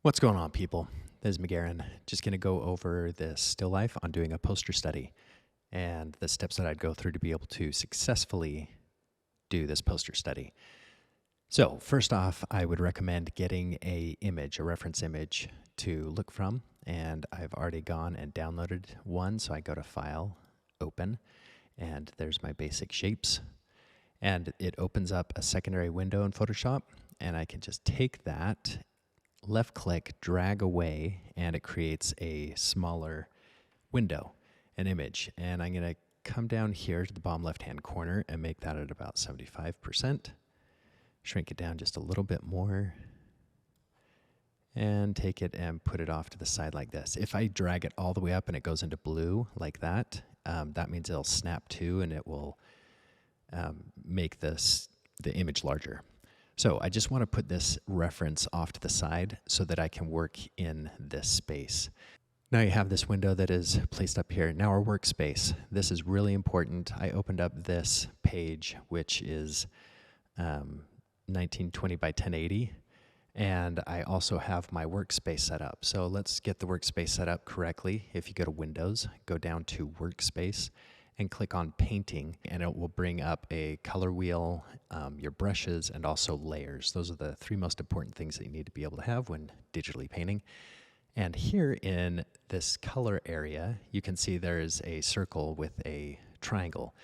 What's going on, people? This is McGarren. Just going to go over this still life on doing a poster study and the steps that I'd go through to be able to successfully do this poster study. So first off, I would recommend getting a reference image to look from, and I've already gone and downloaded one. So I go to File, Open, and there's my basic shapes. And it opens up a secondary window in Photoshop, and I can just take that, left click, drag away, and it creates a smaller window, an image. And I'm going to come down here to the bottom left-hand corner and make that at about 75%. Shrink it down just a little bit more, and take it and put it off to the side like this. If I drag it all the way up and it goes into blue like that, that means it'll snap to and it will make the image larger. So I just want to put this reference off to the side so that I can work in this space. Now you have this window that is placed up here. Now our workspace. This is really important. I opened up this page, which is 1920 by 1080. And I also have my workspace set up. So let's get the workspace set up correctly. If you go to Windows, go down to Workspace, and click on Painting, and it will bring up a color wheel, your brushes, and also layers. Those are the three most important things that you need to be able to have when digitally painting. And here in this color area, you can see there is a circle with a triangle.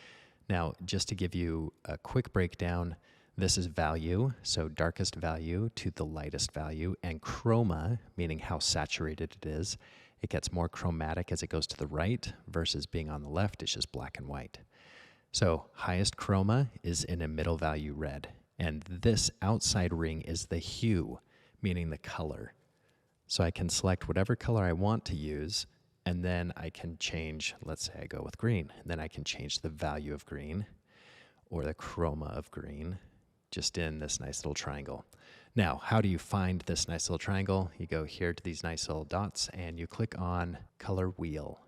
Now, just to give you a quick breakdown, this is value, so darkest value to the lightest value, and chroma, meaning how saturated it is. It gets more chromatic as it goes to the right versus being on the left, it's just black and white. So highest chroma is in a middle value red. And this outside ring is the hue, meaning the color. So I can select whatever color I want to use, and then I can change, let's say I go with green, and then I can change the value of green or the chroma of green just in this nice little triangle. Now, how do you find this nice little triangle? You go here to these nice little dots and you click on Color Wheel.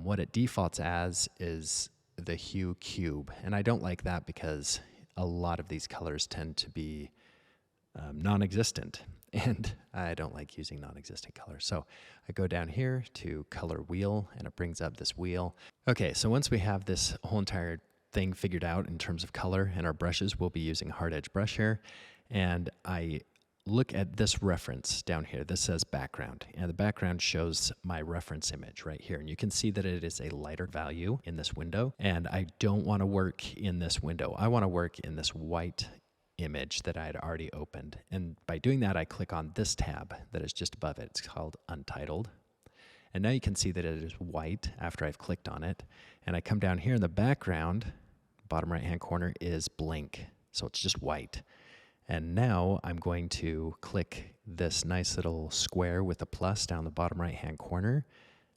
What it defaults as is the hue cube. And I don't like that because a lot of these colors tend to be non-existent. And I don't like using non-existent colors. So I go down here to Color Wheel and it brings up this wheel. Okay, so once we have this whole entire thing figured out in terms of color and our brushes, we'll be using hard edge brush here. And I look at this reference down here. This says background, and the background shows my reference image right here. And you can see that it is a lighter value in this window, and I don't want to work in this window. I want to work in this white image that I had already opened. And by doing that, I click on this tab that is just above it. It's called Untitled. And now you can see that it is white after I've clicked on it. And I come down here in the background, bottom right-hand corner is blank. So it's just white. And now I'm going to click this nice little square with a plus down the bottom right-hand corner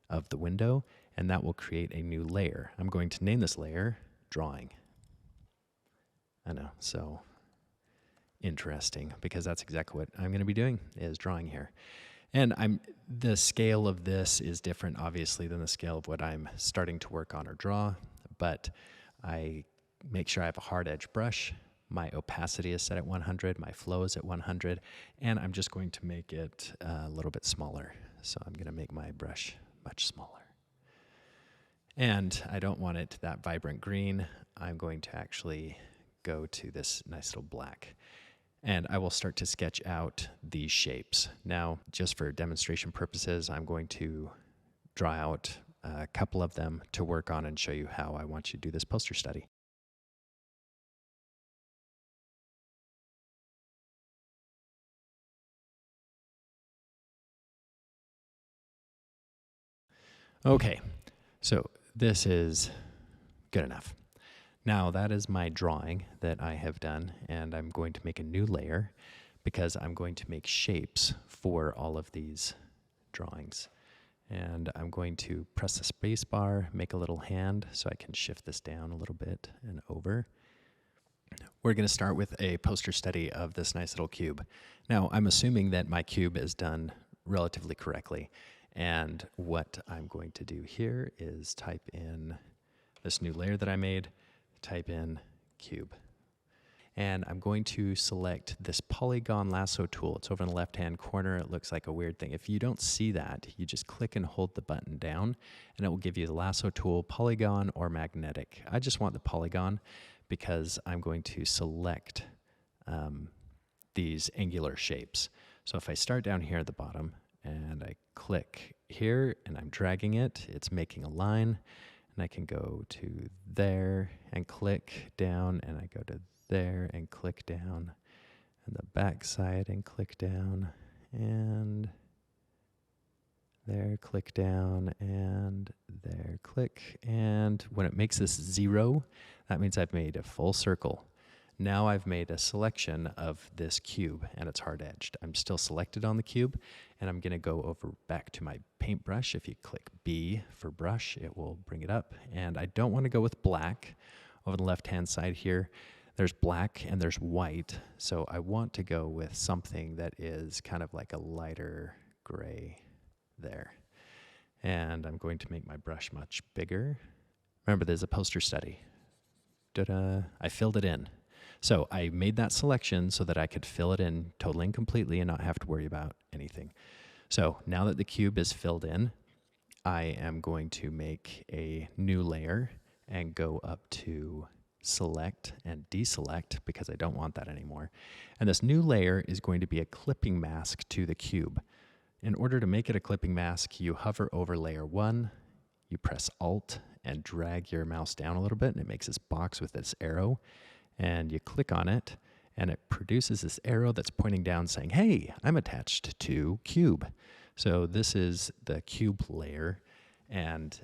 of the window, and that will create a new layer. I'm going to name this layer Drawing. I know, so interesting, because that's exactly what I'm going to be doing, is drawing here. And the scale of this is different, obviously, than the scale of what I'm starting to work on or draw, but I make sure I have a hard edge brush. My opacity is set at 100, my flow is at 100, and I'm just going to make it a little bit smaller. So I'm going to make my brush much smaller. And I don't want it that vibrant green. I'm going to actually go to this nice little black. And I will start to sketch out these shapes. Now, just for demonstration purposes, I'm going to draw out a couple of them to work on and show you how I want you to do this poster study. Okay, so this is good enough. Now that is my drawing that I have done, and I'm going to make a new layer because I'm going to make shapes for all of these drawings. And I'm going to press the space bar, make a little hand so I can shift this down a little bit and over. We're going to start with a poster study of this nice little cube. Now, I'm assuming that my cube is done relatively correctly. And what I'm going to do here is type in this new layer that I made, type in cube. And I'm going to select this polygon lasso tool. It's over in the left-hand corner. It looks like a weird thing. If you don't see that, you just click and hold the button down, and it will give you the lasso tool, polygon or magnetic. I just want the polygon because I'm going to select these angular shapes. So if I start down here at the bottom and I click here and I'm dragging it, it's making a line, and I can go to there and click down, and I go to there and click down, and the back side and click down, and there, click down, and there, click. And when it makes this 0, that means I've made a full circle. Now I've made a selection of this cube, and it's hard edged. I'm still selected on the cube, and I'm going to go over back to my paintbrush. If you click B for brush, it will bring it up. And I don't want to go with black. Over the left-hand side here, there's black and there's white. So I want to go with something that is kind of like a lighter gray there. And I'm going to make my brush much bigger. Remember, there's a poster study. Ta-da! I filled it in. So I made that selection so that I could fill it in totally and completely and not have to worry about anything. So now that the cube is filled in, I am going to make a new layer and go up to select and deselect because I don't want that anymore. And this new layer is going to be a clipping mask to the cube. In order to make it a clipping mask, you hover over layer 1, you press Alt and drag your mouse down a little bit, and it makes this box with this arrow. And you click on it, and it produces this arrow that's pointing down saying, hey, I'm attached to cube. So this is the cube layer, and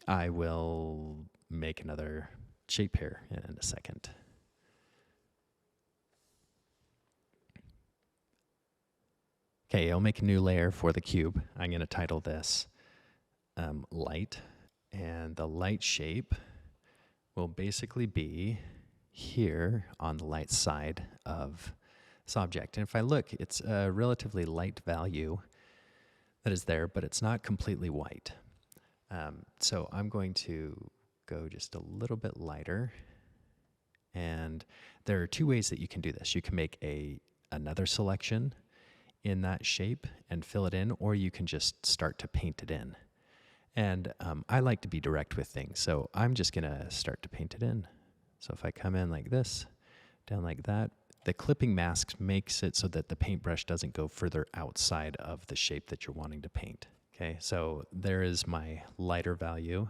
I will make another shape here in a second. Okay, I'll make a new layer for the cube. I'm going to title this light, and the light shape will basically be here on the light side of this object. And if I look, it's a relatively light value that is there, but it's not completely white. So I'm going to go just a little bit lighter. And there are two ways that you can do this. You can make another selection in that shape and fill it in, or you can just start to paint it in. And I like to be direct with things, so I'm just going to start to paint it in. So if I come in like this, down like that, the clipping mask makes it so that the paintbrush doesn't go further outside of the shape that you're wanting to paint. Okay, so there is my lighter value,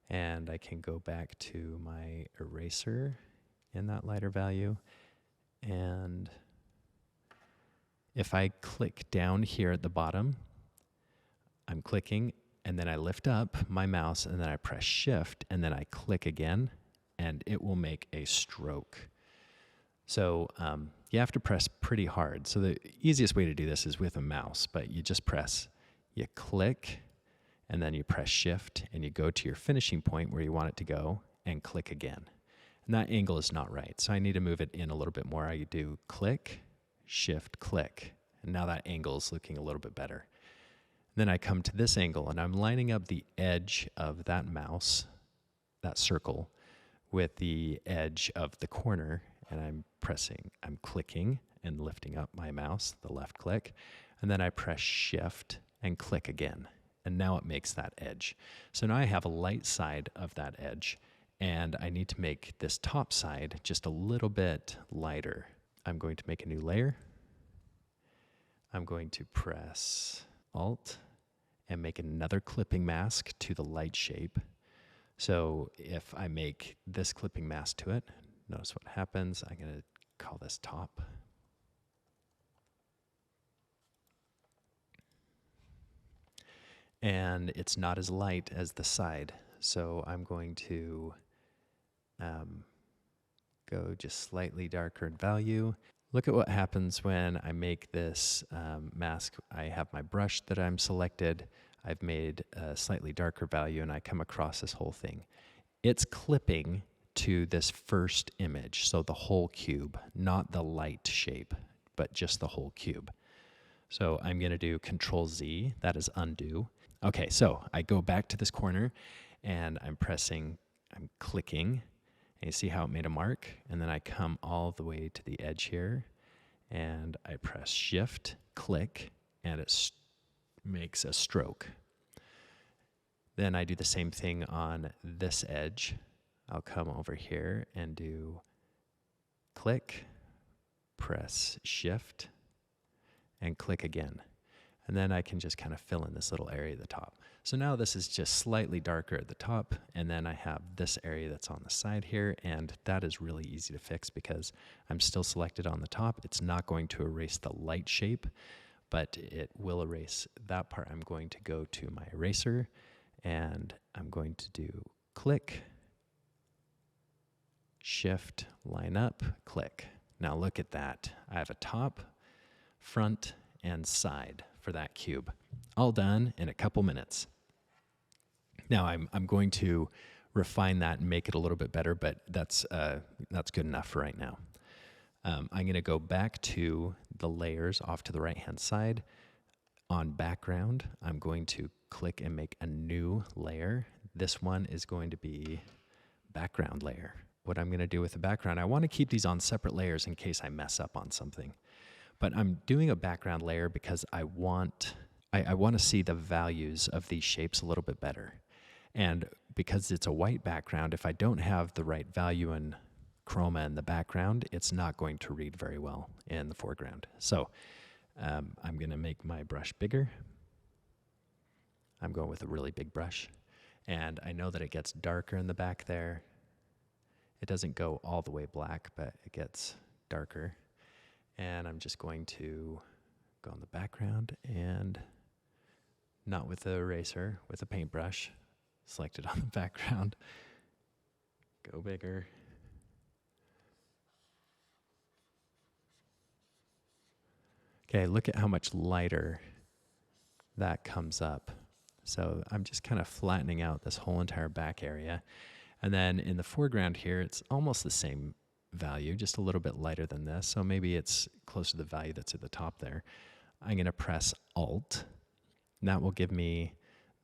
and I can go back to my eraser in that lighter value. And if I click down here at the bottom, I'm clicking, and then I lift up my mouse, and then I press Shift, and then I click again, and it will make a stroke. So you have to press pretty hard. So the easiest way to do this is with a mouse, but you just press, you click, and then you press Shift, and you go to your finishing point where you want it to go, and click again. And that angle is not right, so I need to move it in a little bit more. I do click, Shift, click, and now that angle is looking a little bit better. Then I come to this angle, and I'm lining up the edge of that mouse, that circle, with the edge of the corner, and I'm clicking and lifting up my mouse, the left click, and then I press Shift and click again, and now it makes that edge. So now I have a light side of that edge, and I need to make this top side just a little bit lighter. I'm going to make a new layer. I'm going to press Alt and make another clipping mask to the light shape. So if I make this clipping mask to it, notice what happens. I'm going to call this top. And it's not as light as the side. So I'm going to go just slightly darker in value. Look at what happens when I make this mask. I have my brush that I'm selected. I've made a slightly darker value, and I come across this whole thing. It's clipping to this first image, so the whole cube, not the light shape, but just the whole cube. So I'm going to do Control-Z, that is undo. Okay, so I go back to this corner, and I'm clicking, And you see how it made a mark? And then I come all the way to the edge here, and I press Shift, click, and it makes a stroke. Then I do the same thing on this edge. I'll come over here and do click, press Shift, and click again. And then I can just kind of fill in this little area at the top. So now this is just slightly darker at the top, and then I have this area that's on the side here, and that is really easy to fix because I'm still selected on the top. It's not going to erase the light shape, but it will erase that part. I'm going to go to my eraser, and I'm going to do click, Shift, line up, click. Now look at that. I have a top, front, and side for that cube. All done in a couple minutes. Now I'm going to refine that and make it a little bit better, but that's good enough for right now. I'm going to go back to the layers off to the right-hand side. On background, I'm going to click and make a new layer. This one is going to be background layer. What I'm going to do with the background, I want to keep these on separate layers in case I mess up on something. But I'm doing a background layer because I want to see the values of these shapes a little bit better. And because it's a white background, if I don't have the right value in chroma in the background, it's not going to read very well in the foreground. So I'm going to make my brush bigger. I'm going with a really big brush. And I know that it gets darker in the back there. It doesn't go all the way black, but it gets darker. And I'm just going to go on the background and not with the eraser, with a paintbrush, select it on the background, go bigger. Okay, look at how much lighter that comes up. So I'm just kind of flattening out this whole entire back area. And then in the foreground here, it's almost the same value, just a little bit lighter than this. So maybe it's close to the value that's at the top there. I'm going to press Alt. And that will give me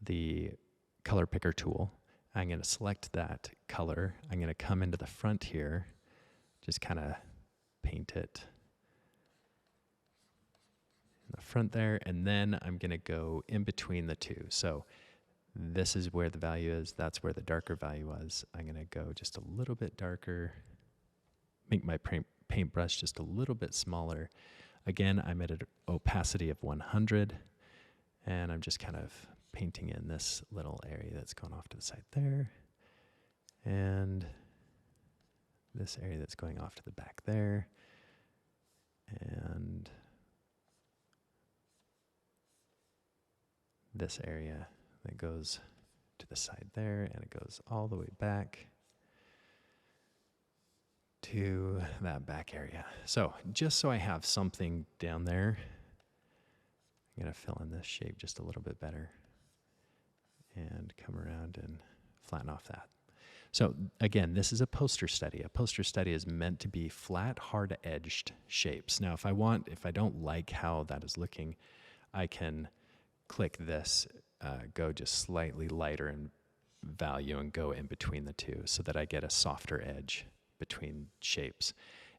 the color picker tool. I'm going to select that color. I'm going to come into the front here, just kind of paint it in the front there, and then I'm going to go in between the two. So this is where the value is. That's where the darker value was. I'm going to go just a little bit darker, make my paintbrush just a little bit smaller. Again, I'm at an opacity of 100, and I'm just kind of painting in this little area that's going off to the side there, and this area that's going off to the back there, and this area that goes to the side there, and it goes all the way back to that back area. So just so I have something down there, I'm going to fill in this shape just a little bit better and come around and flatten off that. So again, this is a poster study. A poster study is meant to be flat, hard-edged shapes. Now, if I don't like how that is looking, I can click this, go just slightly lighter in value and go in between the two so that I get a softer edge between shapes.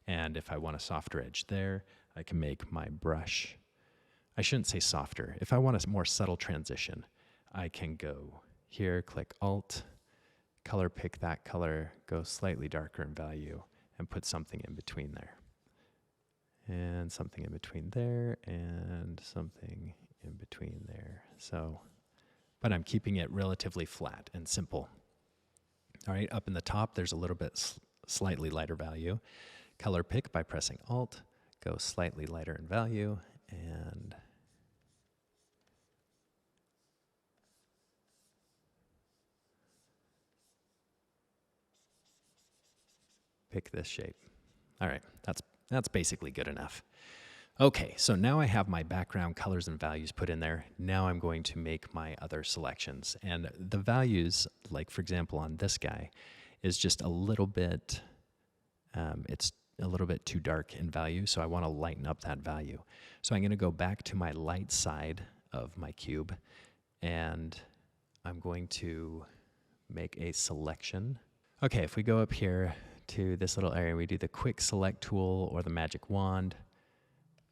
And if I want a softer edge there, I can make my brush, I shouldn't say softer. If I want a more subtle transition, I can go here, click Alt, color pick that color, go slightly darker in value, and put something in between there. And something in between there, and something in between there. So, but I'm keeping it relatively flat and simple. All right, up in the top, there's a little bit slightly lighter value. Color pick by pressing Alt, go slightly lighter in value, and pick this shape. All right, that's basically good enough. Okay, so now I have my background colors and values put in there. Now I'm going to make my other selections. And the values, like for example on this guy, is just a little bit, it's a little bit too dark in value, so I want to lighten up that value. So I'm going to go back to my light side of my cube, and I'm going to make a selection. Okay, if we go up here to this little area, we do the quick select tool or the magic wand,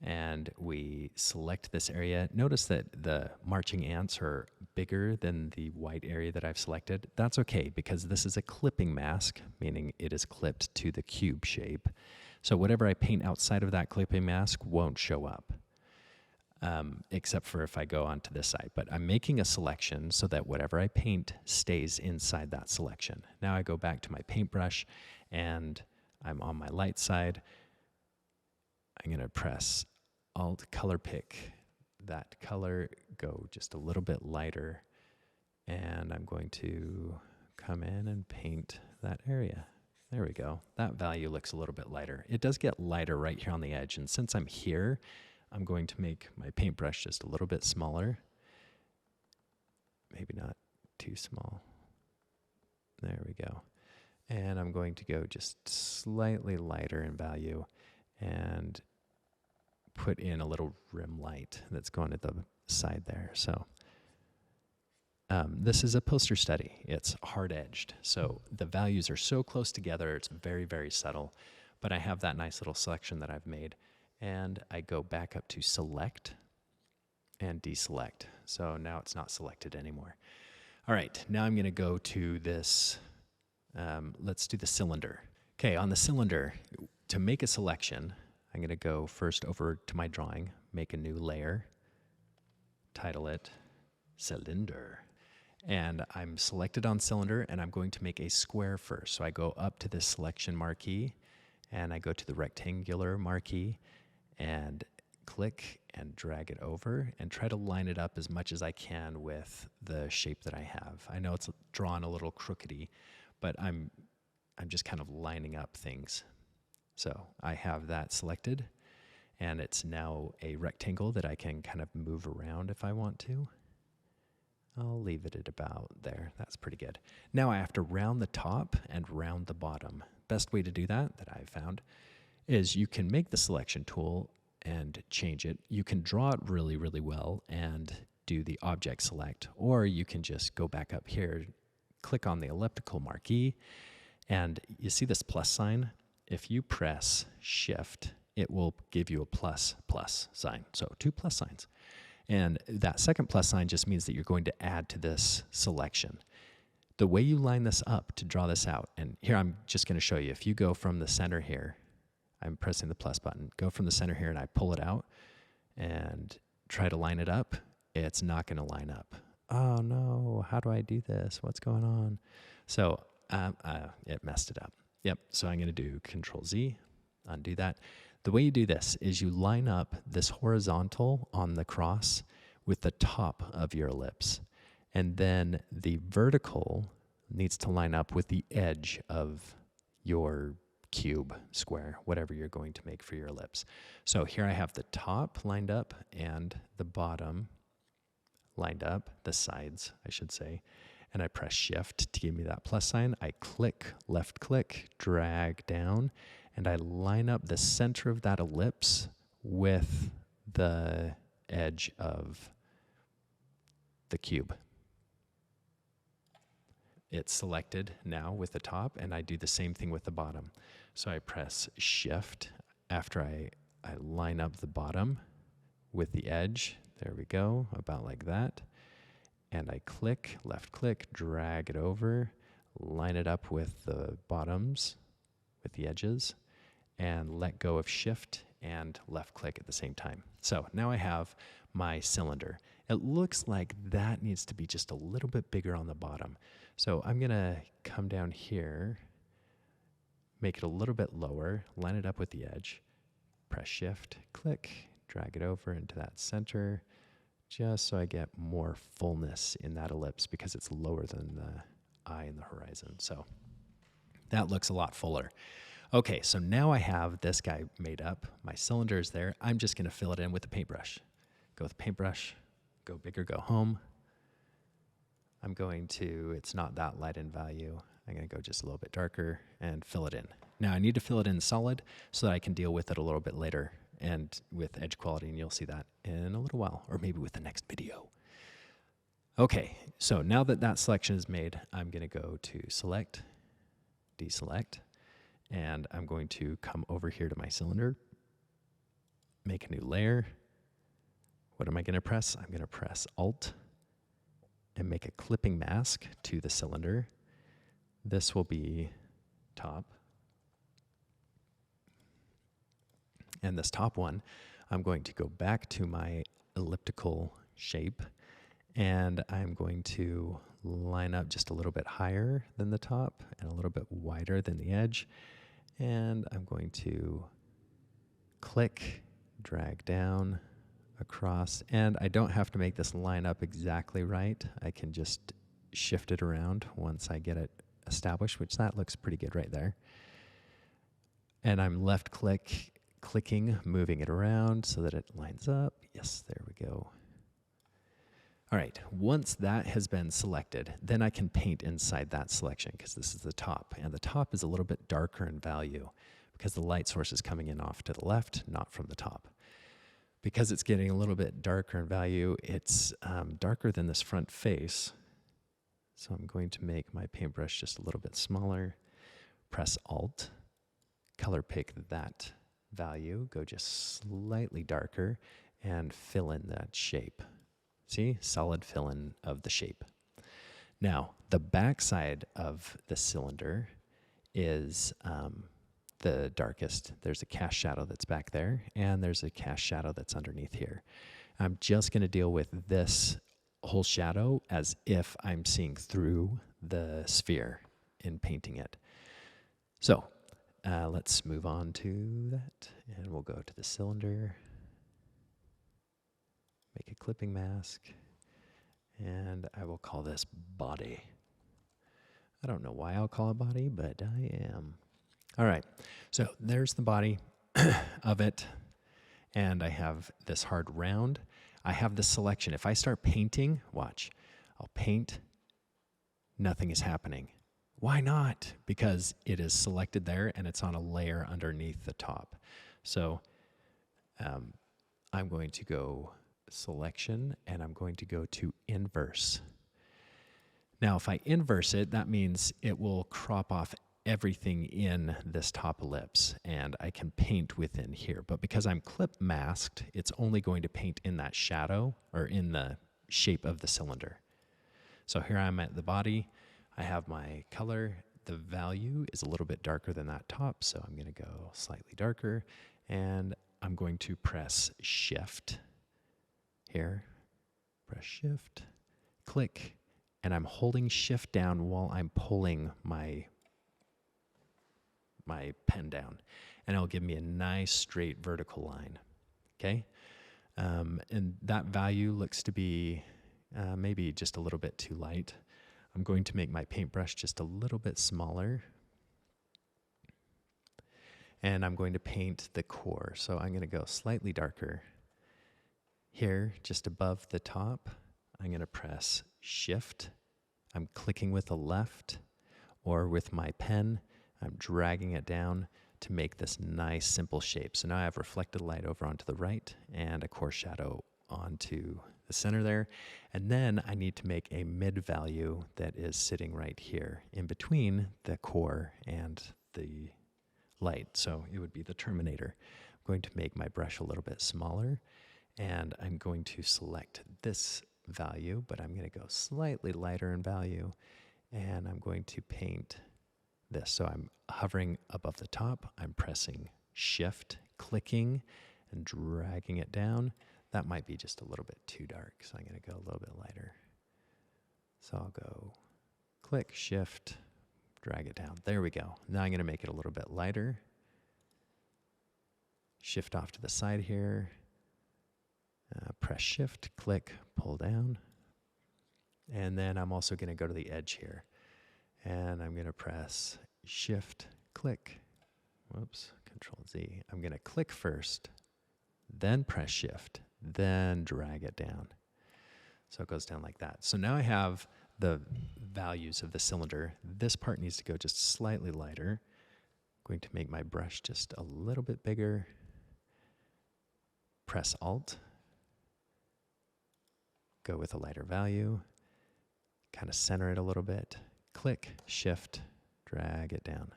and we select this area. Notice that the marching ants are bigger than the white area that I've selected. That's okay, because this is a clipping mask, meaning it is clipped to the cube shape. So whatever I paint outside of that clipping mask won't show up, except for if I go onto this side. But I'm making a selection so that whatever I paint stays inside that selection. Now I go back to my paintbrush, and I'm on my light side. I'm going to press Alt color pick that color, go just a little bit lighter, and I'm going to come in and paint that area. There we go. That value looks a little bit lighter. It does get lighter right here on the edge, and since I'm here, I'm going to make my paintbrush just a little bit smaller. Maybe not too small. There we go. And I'm going to go just slightly lighter in value and put in a little rim light that's going at the side there. So this is a poster study. It's hard-edged. So the values are so close together, it's very, very subtle. But I have that nice little selection that I've made. And I go back up to select and deselect. So now it's not selected anymore. All right, now I'm going to go to this. Let's do the cylinder. Okay, on the cylinder, to make a selection, I'm going to go first over to my drawing, make a new layer, title it Cylinder. And I'm selected on cylinder, and I'm going to make a square first. So I go up to this selection marquee, and I go to the rectangular marquee, and click and drag it over, and try to line it up as much as I can with the shape that I have. I know it's drawn a little crookedy, but I'm just kind of lining up things. So I have that selected, and it's now a rectangle that I can kind of move around if I want to. I'll leave it at about there. That's pretty good. Now I have to round the top and round the bottom. Best way to do that I've found is you can make the selection tool and change it. You can draw it really, really well and do the object select, or you can just go back up here, click on the elliptical marquee, and you see this plus sign? If you press Shift, it will give you a plus sign. So 2 plus signs. And that second plus sign just means that you're going to add to this selection. The way you line this up to draw this out, and here I'm just going to show you. If you go from the center here, I'm pressing the plus button, go from the center here and I pull it out and try to line it up, it's not going to line up. Oh no, how do I do this? What's going on? So it messed it up. Yep, so I'm going to do Control Z, undo that. The way you do this is you line up this horizontal on the cross with the top of your ellipse. And then the vertical needs to line up with the edge of your cube, square, whatever you're going to make for your ellipse. So here I have the top lined up and the bottom lined up, the sides, I should say. And I press Shift to give me that plus sign. I click, left click, drag down, and I line up the center of that ellipse with the edge of the cube. It's selected now with the top, and I do the same thing with the bottom. So I press Shift after I line up the bottom with the edge. There we go, about like that. And I click, left click, drag it over, line it up with the bottoms, with the edges, and let go of Shift and left click at the same time. So now I have my cylinder. It looks like that needs to be just a little bit bigger on the bottom. So I'm going to come down here, make it a little bit lower, line it up with the edge, press Shift, click, drag it over into that center, just so I get more fullness in that ellipse because it's lower than the eye in the horizon. So that looks a lot fuller. Okay, so now I have this guy made up. My cylinder is there. I'm just going to fill it in with the paintbrush. Go with the paintbrush, go bigger, go home. I'm going to, it's not that light in value. I'm going to go just a little bit darker and fill it in. Now I need to fill it in solid so that I can deal with it a little bit later and with edge quality, and you'll see that in a little while, or maybe with the next video. Okay, so now that that selection is made, I'm going to go to Select, deselect, and I'm going to come over here to my cylinder, make a new layer. What am I going to press? I'm going to press Alt and make a clipping mask to the cylinder. This will be top. And this top one, I'm going to go back to my elliptical shape, and I'm going to line up just a little bit higher than the top and a little bit wider than the edge. And I'm going to click, drag down across, and I don't have to make this line up exactly right. I can just shift it around once I get it established, which that looks pretty good right there. And I'm clicking, moving it around so that it lines up. Yes, there we go. All right, once that has been selected, then I can paint inside that selection because this is the top. And the top is a little bit darker in value because the light source is coming in off to the left, not from the top. Because it's getting a little bit darker in value, it's darker than this front face. So I'm going to make my paintbrush just a little bit smaller, press Alt, color pick that value, go just slightly darker, and fill in that shape. See, solid fill in of the shape. Now, the back side of the cylinder is the darkest. There's a cast shadow that's back there, and there's a cast shadow that's underneath here. I'm just going to deal with this whole shadow as if I'm seeing through the sphere in painting it. So let's move on to that, and we'll go to the cylinder, make a clipping mask, and I will call this body. I don't know why I'll call it body, but I am. All right, so there's the body of it, and I have this hard round. I have the selection. If I start painting, watch, I'll paint, nothing is happening. Why not? Because it is selected there and it's on a layer underneath the top. So I'm going to go selection and I'm going to go to inverse. Now, if I inverse it, that means it will crop off everything in this top ellipse and I can paint within here. But because I'm clip masked, it's only going to paint in that shadow or in the shape of the cylinder. So here I'm at the body. I have my color. The value is a little bit darker than that top, so I'm going to go slightly darker, and I'm going to press Shift here. Press Shift, click, and I'm holding Shift down while I'm pulling my pen down, and it'll give me a nice straight vertical line. Okay, and that value looks to be maybe just a little bit too light. I'm going to make my paintbrush just a little bit smaller, and I'm going to paint the core. So I'm going to go slightly darker here, just above the top. I'm going to press Shift. I'm clicking with the left, or with my pen, I'm dragging it down to make this nice simple shape. So now I have reflected light over onto the right and a core shadow onto the center there. And then I need to make a mid value that is sitting right here in between the core and the light. So it would be the terminator. I'm going to make my brush a little bit smaller, and I'm going to select this value, but I'm going to go slightly lighter in value, and I'm going to paint this. So I'm hovering above the top, I'm pressing Shift, clicking, and dragging it down. That might be just a little bit too dark, so I'm going to go a little bit lighter. So I'll go click, Shift, drag it down. There we go. Now I'm going to make it a little bit lighter. Shift off to the side here. Press Shift, click, pull down. And then I'm also going to go to the edge here. And I'm going to press Shift, click. Whoops, Control Z. I'm going to click first, then press Shift, then drag it down. So it goes down like that. So now I have the values of the cylinder. This part needs to go just slightly lighter. I'm going to make my brush just a little bit bigger. Press Alt. Go with a lighter value. Kind of center it a little bit. Click, Shift, drag it down.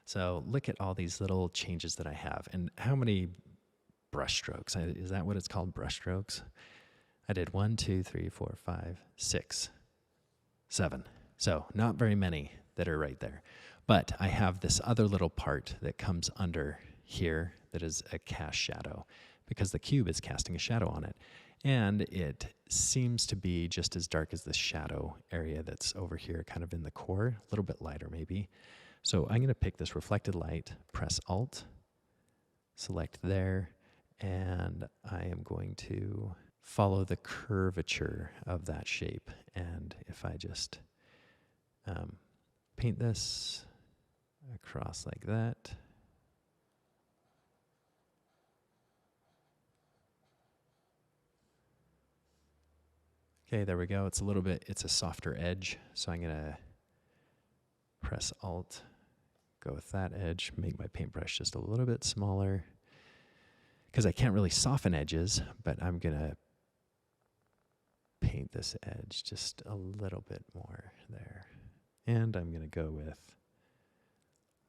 So look at all these little changes that I have. And how many brush strokes? Is that what it's called, brush strokes? I did 1, 2, 3, 4, 5, 6, 7. So not very many that are right there. But I have this other little part that comes under here that is a cast shadow because the cube is casting a shadow on it. And it seems to be just as dark as the shadow area that's over here, kind of in the core, a little bit lighter maybe. So I'm going to pick this reflected light, press Alt, select there, and I am going to follow the curvature of that shape. And if I just paint this across like that, okay, there we go. It's a softer edge. So I'm going to press Alt, go with that edge, make my paintbrush just a little bit smaller because I can't really soften edges, but I'm going to paint this edge just a little bit more there. And I'm going to go with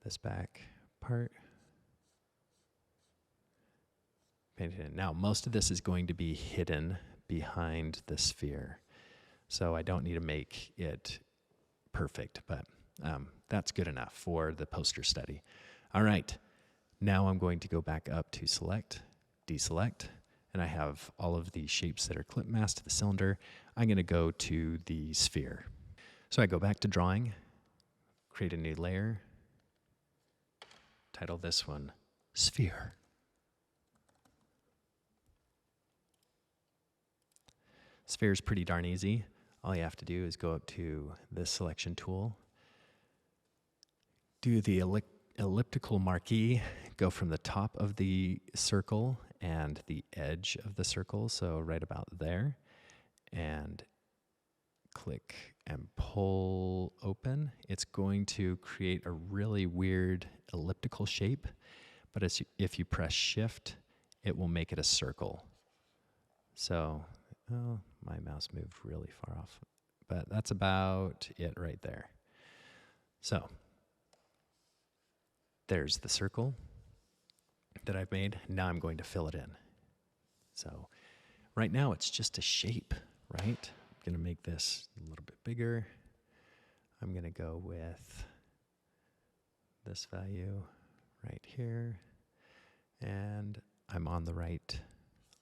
this back part. Paint it in. Now, most of this is going to be hidden behind the sphere. So I don't need to make it perfect, but that's good enough for the poster study. All right, now I'm going to go back up to select, deselect, and I have all of the shapes that are clip masked to the cylinder. I'm going to go to the sphere. So I go back to drawing, create a new layer, title this one Sphere. Sphere is pretty darn easy. All you have to do is go up to this selection tool, do the elliptical marquee, go from the top of the circle and the edge of the circle, so right about there, and click and pull open. It's going to create a really weird elliptical shape, but if you press Shift, it will make it a circle. So, oh, my mouse moved really far off, but that's about it right there. So, there's the circle that I've made. Now I'm going to fill it in. So right now it's just a shape, right? I'm going to make this a little bit bigger. I'm going to go with this value right here. And I'm on the right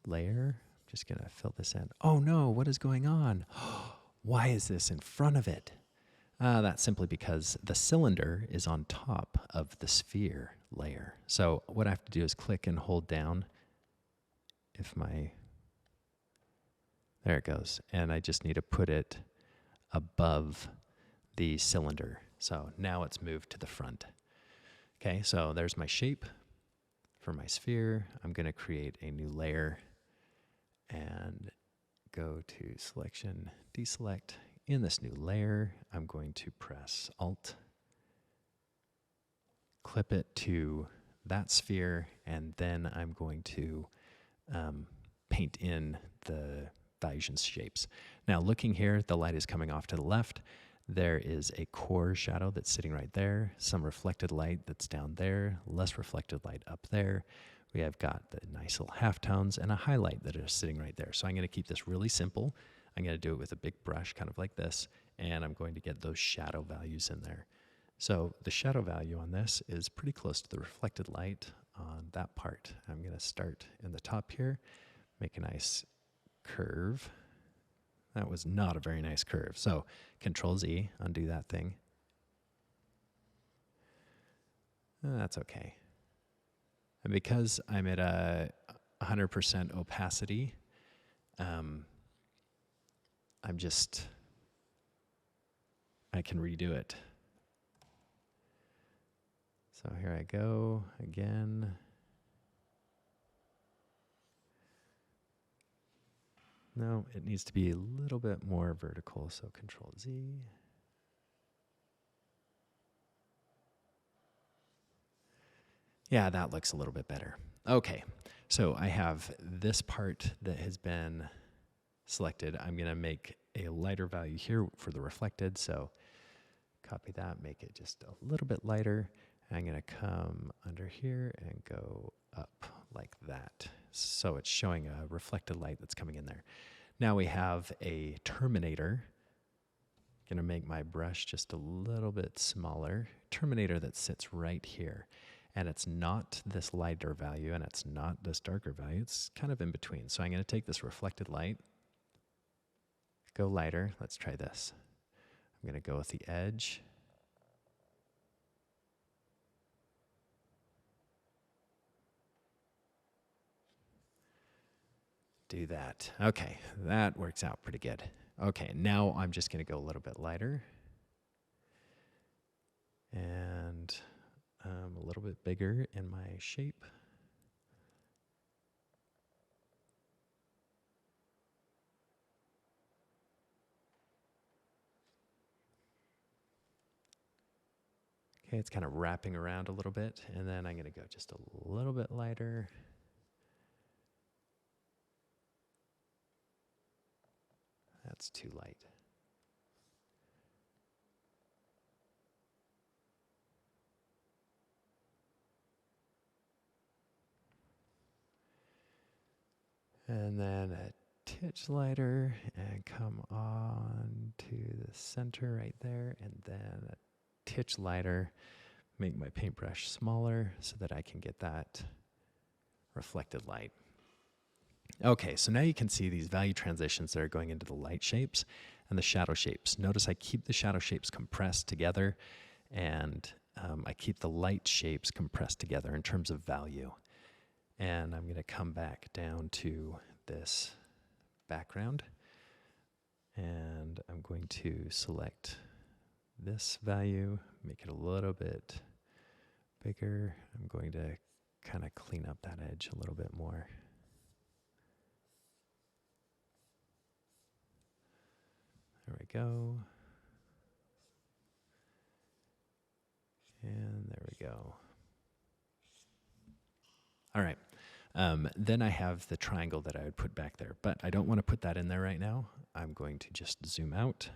layer. I'm just going to fill this in. Oh no, what is going on? Why is this in front of it? That's simply because the cylinder is on top of the sphere layer. So what I have to do is click and hold down. There it goes. And I just need to put it above the cylinder. So now it's moved to the front. Okay, so there's my shape for my sphere. I'm going to create a new layer and go to selection, deselect. In this new layer, I'm going to press Alt, clip it to that sphere, and then I'm going to paint in the values and shapes. Now looking here, the light is coming off to the left. There is a core shadow that's sitting right there, some reflected light that's down there, less reflected light up there. We have got the nice little halftones and a highlight that are sitting right there. So I'm going to keep this really simple. I'm going to do it with a big brush, kind of like this, and I'm going to get those shadow values in there. So the shadow value on this is pretty close to the reflected light on that part. I'm going to start in the top here, make a nice curve. That was not a very nice curve. So Control Z, undo that thing. That's okay. And because I'm at a 100% opacity, I can redo it. So here I go again. No, it needs to be a little bit more vertical, so Control Z. Yeah, that looks a little bit better. Okay, so I have this part that has been selected. I'm going to make a lighter value here for the reflected, so Copy that, make it just a little bit lighter. I'm going to come under here and go up like that. So it's showing a reflected light that's coming in there. Now we have a terminator. Going to make my brush just a little bit smaller. Terminator that sits right here. And it's not this lighter value and it's not this darker value. It's kind of in between. So I'm going to take this reflected light, go lighter. Let's try this. I'm going to go with the edge. Do that. Okay, that works out pretty good. Okay, now I'm just going to go a little bit lighter. And a little bit bigger in my shape. Okay, it's kind of wrapping around a little bit, and then I'm going to go just a little bit lighter. That's too light. And then a titch lighter and come on to the center right there, and then a titch lighter. Make my paintbrush smaller so that I can get that reflected light. Okay, so now you can see these value transitions that are going into the light shapes and the shadow shapes. Notice I keep the shadow shapes compressed together, and I keep the light shapes compressed together in terms of value. And I'm going to come back down to this background, and I'm going to select this value, make it a little bit bigger. I'm going to kind of clean up that edge a little bit more. There we go. And there we go. All right. Then I have the triangle that I would put back there, but I don't want to put that in there right now. I'm going to just zoom out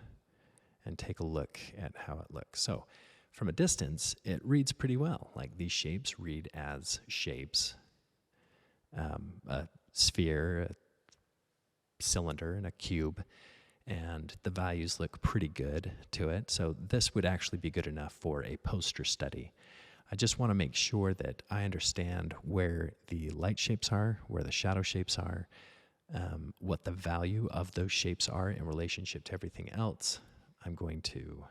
and take a look at how it looks. So from a distance, it reads pretty well. Like these shapes read as shapes. A sphere, a cylinder, and a cube. And the values look pretty good to it. So this would actually be good enough for a poster study. I just want to make sure that I understand where the light shapes are, where the shadow shapes are, what the value of those shapes are in relationship to everything else. I'm going to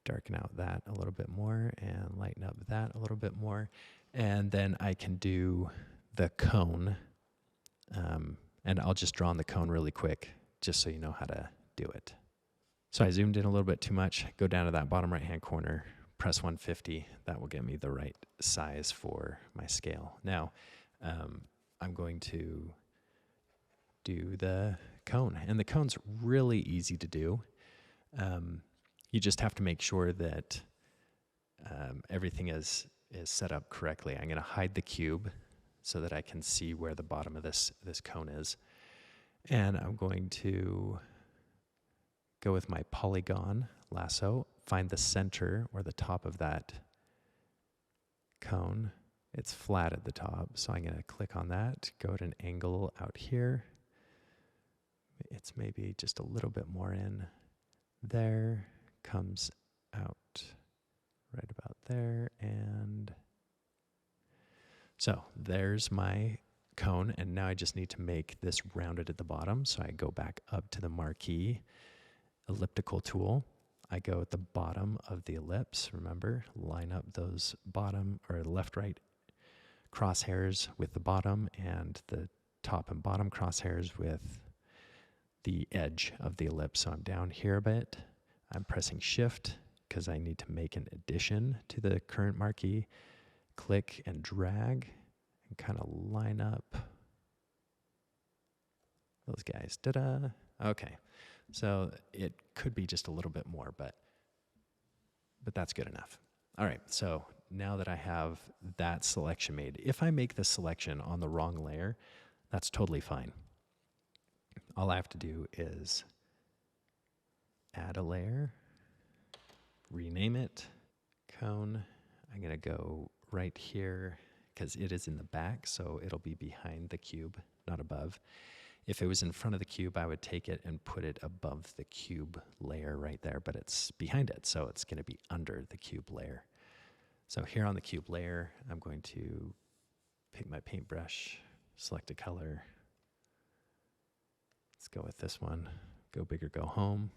darken out that a little bit more and lighten up that a little bit more. And then I can do the cone. And I'll just draw on the cone really quick, just so you know how to do it. So I zoomed in a little bit too much. Go down to that bottom right-hand corner, press 150. That will get me the right size for my scale. Now, I'm going to do the cone. And the cone's really easy to do. You just have to make sure that everything is set up correctly. I'm going to hide the cube so that I can see where the bottom of this cone is. And I'm going to go with my polygon lasso, find the center or the top of that cone. It's flat at the top, so I'm going to click on that, go at an angle out here. It's maybe just a little bit more in there, comes out right about there, and so there's my cone, and now I just need to make this rounded at the bottom. So I go back up to the marquee elliptical tool. I go at the bottom of the ellipse. Remember, line up those bottom or left-right crosshairs with the bottom and the top and bottom crosshairs with the edge of the ellipse. So I'm down here a bit. I'm pressing Shift because I need to make an addition to the current marquee. Click and drag and kind of line up those guys. Ta-da! Okay, so it could be just a little bit more, but that's good enough. All right, so now that I have that selection made, if I make the selection on the wrong layer, that's totally fine. All I have to do is add a layer, rename it cone. I'm going to go right here because it is in the back, so it'll be behind the cube, not above. If it was in front of the cube, I would take it and put it above the cube layer right there, but it's behind it, so it's going to be under the cube layer. So here on the cube layer, I'm going to pick my paintbrush, select a color. Let's go with this one. Go big or go home.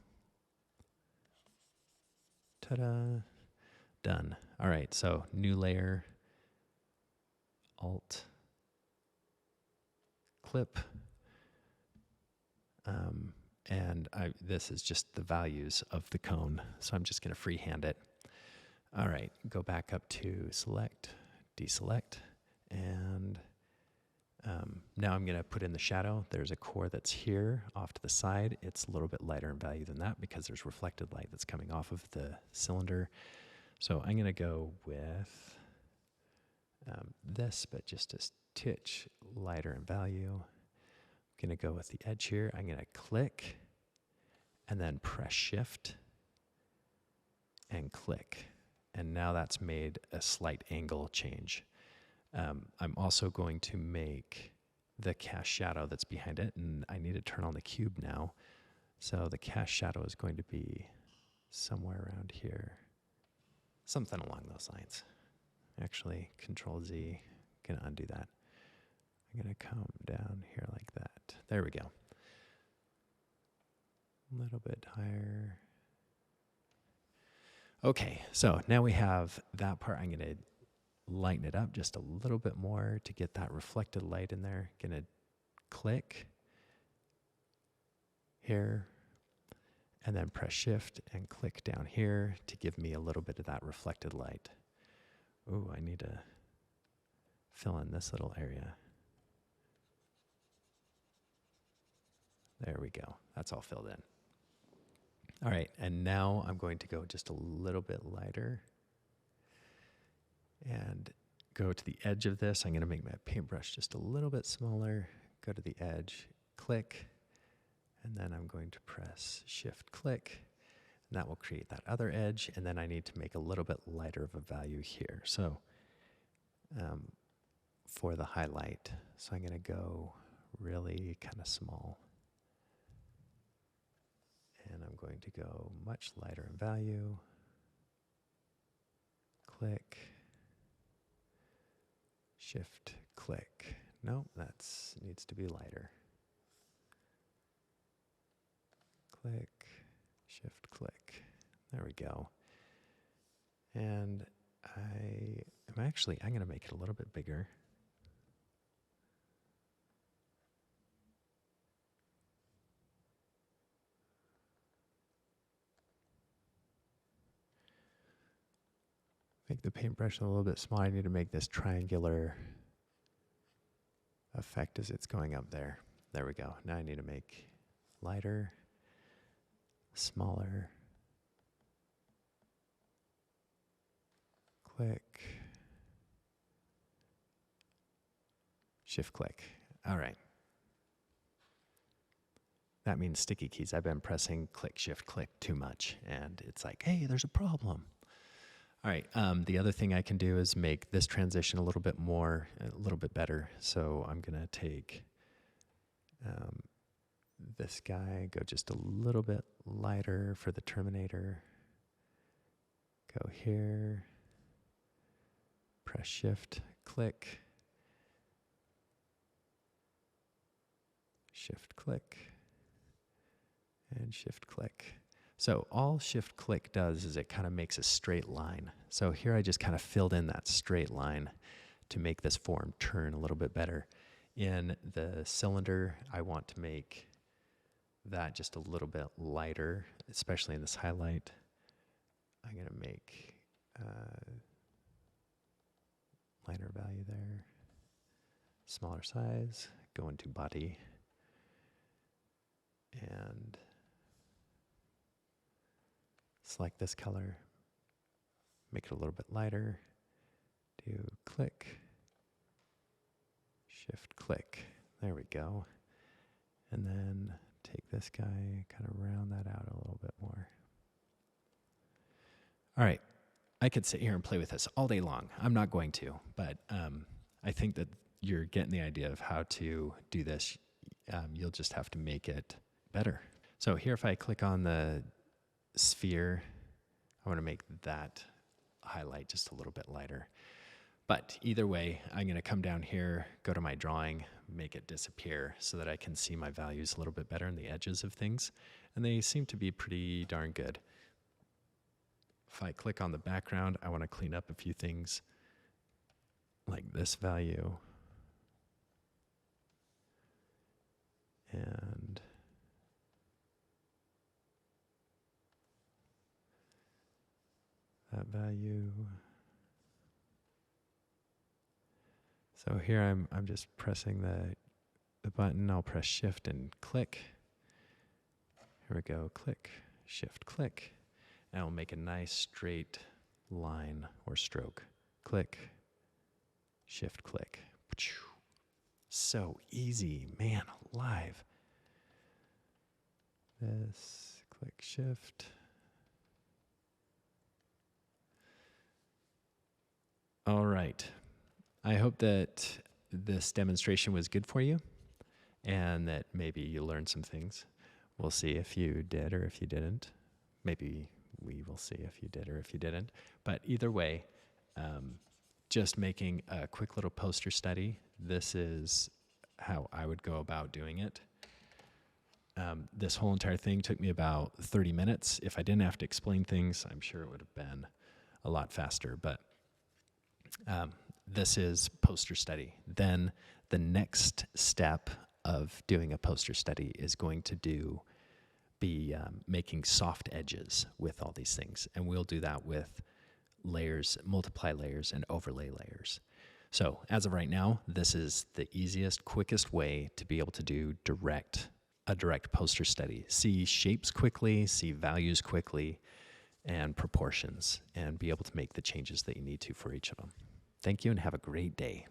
Ta-da. Done. All right, so new layer, Alt, clip. And this is just the values of the cone, so I'm just going to freehand it. All right, go back up to select, deselect, and now I'm going to put in the shadow. There's a core that's here off to the side. It's a little bit lighter in value than that because there's reflected light that's coming off of the cylinder. So I'm going to go with this, but just a titch lighter in value. I'm going to go with the edge here. I'm going to click and then press Shift and click. And now that's made a slight angle change. I'm also going to make the cast shadow that's behind it, and I need to turn on the cube now. So the cast shadow is going to be somewhere around here. Something along those lines. Actually, Control Z, gonna undo that. I'm gonna come down here like that. There we go. A little bit higher. Okay, so now we have that part. I'm gonna lighten it up just a little bit more to get that reflected light in there. Gonna click here and then press Shift and click down here to give me a little bit of that reflected light. Ooh, I need to fill in this little area. There we go. That's all filled in. All right, and now I'm going to go just a little bit lighter and go to the edge of this. I'm going to make my paintbrush just a little bit smaller, go to the edge, click, and then I'm going to press Shift click, and that will create that other edge, and then I need to make a little bit lighter of a value here. So for the highlight, so I'm going to go really kind of small. And I'm going to go much lighter in value. Click. Shift, click. No, that needs to be lighter. Click, Shift, click. There we go. And I'm going to make it a little bit bigger. Make the paintbrush a little bit smaller. I need to make this triangular effect as it's going up there. There we go. Now I need to make lighter, smaller. Click. Shift click. All right. That means sticky keys. I've been pressing click, shift, click too much, and it's like, hey, there's a problem. All right, the other thing I can do is make this transition a little bit more, a little bit better. So I'm gonna take this guy, go just a little bit lighter for the Terminator. Go here, press Shift, click, Shift, click, and Shift, click. So all Shift click does is it kind of makes a straight line. So here I just kind of filled in that straight line to make this form turn a little bit better. In the cylinder, I want to make that just a little bit lighter, especially in this highlight. I'm going to make lighter value there, smaller size, go into body, and select this color, make it a little bit lighter, do click, Shift click, there we go. And then take this guy, kind of round that out a little bit more. All right. I could sit here and play with this all day long. I'm not going to, but I think that you're getting the idea of how to do this. You'll just have to make it better. So here, if I click on the sphere, I want to make that highlight just a little bit lighter. But either way, I'm going to come down here, go to my drawing, make it disappear so that I can see my values a little bit better in the edges of things. And they seem to be pretty darn good. If I click on the background, I want to clean up a few things like this value. And that value. So here I'm just pressing the button. I'll press Shift and click. Here we go, click, Shift, click. And I'll make a nice straight line or stroke. Click, Shift, click. So easy, man alive. This, click, Shift. All right. I hope that this demonstration was good for you and that maybe you learned some things. We'll see if you did or if you didn't. Maybe we will see if you did or if you didn't. But either way, just making a quick little poster study. This is how I would go about doing it. This whole entire thing took me about 30 minutes. If I didn't have to explain things, I'm sure it would have been a lot faster. But this is poster study. Then the next step of doing a poster study is going to be making soft edges with all these things. And we'll do that with layers, multiply layers, and overlay layers. So as of right now, this is the easiest, quickest way to be able to do a direct poster study. See shapes quickly, see values quickly, and proportions, and be able to make the changes that you need to for each of them. Thank you and have a great day.